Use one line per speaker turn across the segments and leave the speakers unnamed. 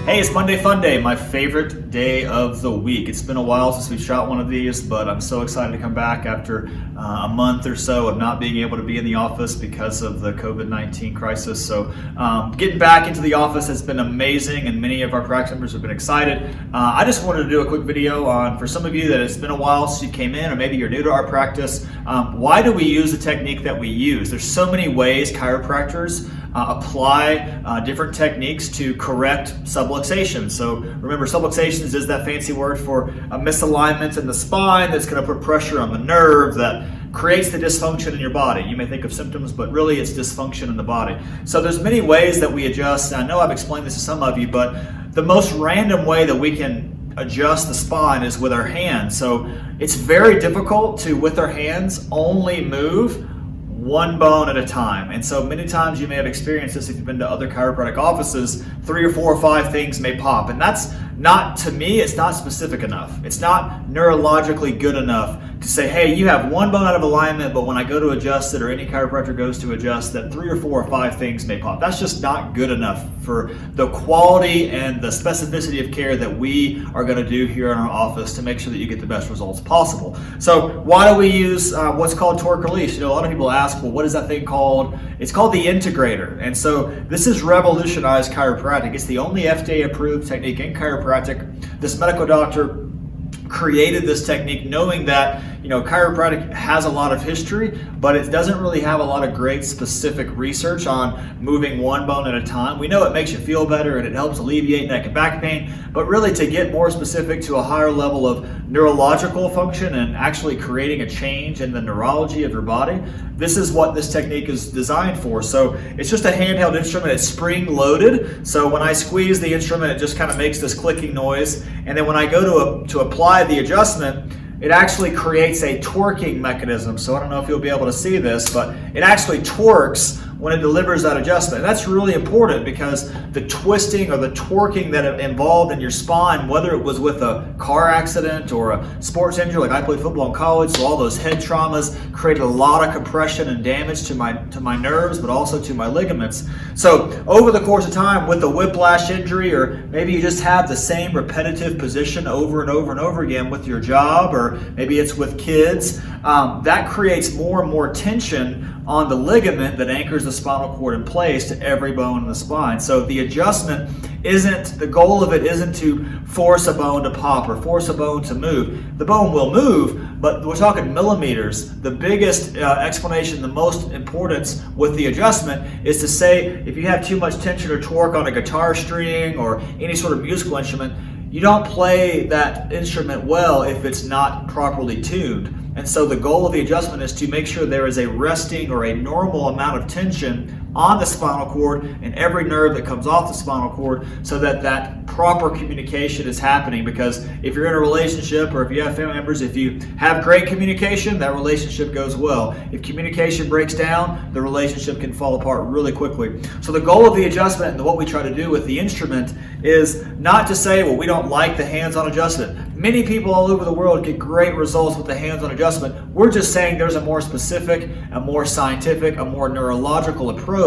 Hey, it's Monday Fun Day, my favorite day of the week. It's been a while since we've shot one of these, but I'm so excited to come back after a month or so of not being able to be in the office because of the COVID-19 crisis. So getting back into the office has been amazing, and many of our practice members have been excited. I just wanted to do a quick video on, for some of you that it's been a while since you came in, or maybe you're new to our practice, why do we use the technique that we use? There's so many ways chiropractors apply different techniques to correct subluxation. So remember, subluxations is that fancy word for a misalignment in the spine that's going to put pressure on the nerve that creates the dysfunction in your body. You may think of symptoms, but really it's dysfunction in the body. So there's many ways that we adjust. I know I've explained this to some of you, but the most random way that we can adjust the spine is with our hands. So it's very difficult to, with our hands, only move one bone at a time. And so many times you may have experienced this if you've been to other chiropractic offices, 3 or 4 or 5 things may pop. And that's not, to me, it's not specific enough. It's not neurologically good enough to say, hey, you have one bone out of alignment, but when I go to adjust it, or any chiropractor goes to adjust, that 3 or 4 or 5 things may pop. That's just not good enough for the quality and the specificity of care that we are going to do here in our office to make sure that you get the best results possible. So why do we use what's called torque release? You know, a lot of people ask, well, what is that thing called? It's called the integrator. And so this has revolutionized chiropractic. It's the only FDA approved technique in chiropractic. This medical doctor created this technique knowing that, you know, chiropractic has a lot of history, but it doesn't really have a lot of great specific research on moving one bone at a time. We know it makes you feel better and it helps alleviate neck and back pain, but really to get more specific to a higher level of neurological function and actually creating a change in the neurology of your body, this is what this technique is designed for. So it's just a handheld instrument. It's spring loaded. So when I squeeze the instrument, it just kind of makes this clicking noise. And then when I go to apply the adjustment, it actually creates a torquing mechanism. So I don't know if you'll be able to see this, but it actually torques when it delivers that adjustment. And that's really important because the twisting or the torquing that involved in your spine, whether it was with a car accident or a sports injury, like I played football in college, so all those head traumas created a lot of compression and damage to my nerves, but also to my ligaments. So over the course of time with a whiplash injury, or maybe you just have the same repetitive position over and over and over again with your job, or maybe it's with kids, that creates more and more tension on the ligament that anchors the spinal cord in place to every bone in the spine. So the adjustment isn't, the goal of it isn't to force a bone to pop or force a bone to move. The bone will move, but we're talking millimeters. The biggest explanation, the most importance with the adjustment is to say if you have too much tension or torque on a guitar string or any sort of musical instrument, you don't play that instrument well if it's not properly tuned. And so the goal of the adjustment is to make sure there is a resting or a normal amount of tension on the spinal cord and every nerve that comes off the spinal cord, so that that proper communication is happening. Because if you're in a relationship, or if you have family members, if you have great communication, that relationship goes well. If communication breaks down, the relationship can fall apart really quickly. So the goal of the adjustment and what we try to do with the instrument is not to say, well, we don't like the hands-on adjustment. Many people all over the world get great results with the hands-on adjustment. We're just saying there's a more specific, a more scientific, a more neurological approach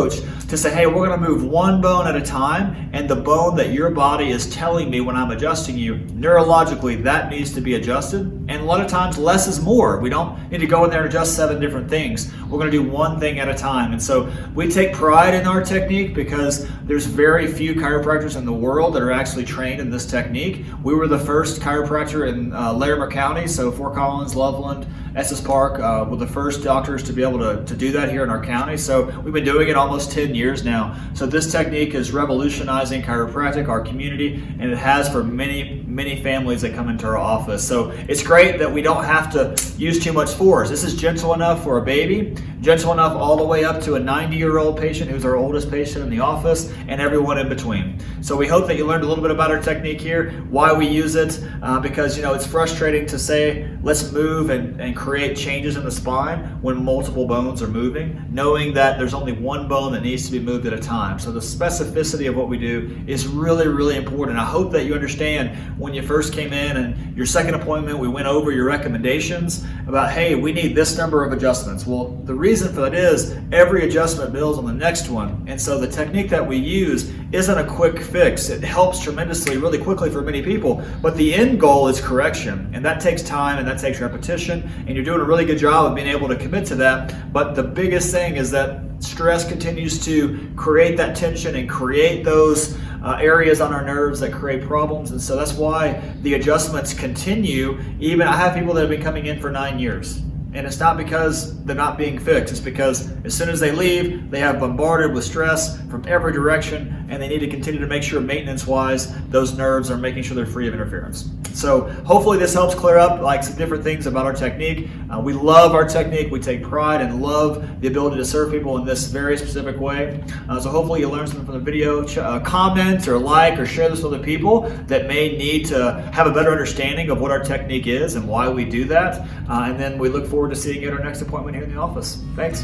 to say, hey, we're going to move one bone at a time, and the bone that your body is telling me when I'm adjusting you, neurologically, that needs to be adjusted. And a lot of times, less is more. We don't need to go in there and adjust 7 different things. We're going to do one thing at a time. And so we take pride in our technique because there's very few chiropractors in the world that are actually trained in this technique. We were the first chiropractor in Larimer County, so Fort Collins, Loveland, Estes Park, were the first doctors to be able to do that here in our county. So we've been doing it almost 10 years now. So this technique is revolutionizing chiropractic, our community, and it has for many, many families that come into our office. So it's great that we don't have to use too much force. This is gentle enough for a baby, gentle enough all the way up to a 90-year-old patient who's our oldest patient in the office, and everyone in between. So we hope that you learned a little bit about our technique here, why we use it, because, you know, it's frustrating to say, let's move and create changes in the spine when multiple bones are moving, knowing that there's only one bone that needs to be moved at a time. So the specificity of what we do is really, really important. I hope that you understand when you first came in and your second appointment, we went over your recommendations about, hey, we need this number of adjustments. Well, the reason for that is every adjustment builds on the next one. And so the technique that we use isn't a quick fix. It helps tremendously, really quickly for many people, but the end goal is correction. And that takes time and that takes repetition. And you're doing a really good job of being able to commit to that. But the biggest thing is that stress continues to create that tension and create those areas on our nerves that create problems. And so that's why the adjustments continue. Even I have people that have been coming in for 9 years. And it's not because they're not being fixed. It's because as soon as they leave, they have bombarded with stress from every direction, and they need to continue to make sure maintenance-wise, those nerves are making sure they're free of interference. So hopefully this helps clear up like some different things about our technique. We love our technique. We take pride and love the ability to serve people in this very specific way. So hopefully you learned something from the video. Comment or like or share this with other people that may need to have a better understanding of what our technique is and why we do that. And then we look forward to seeing you at our next appointment here in the office. Thanks.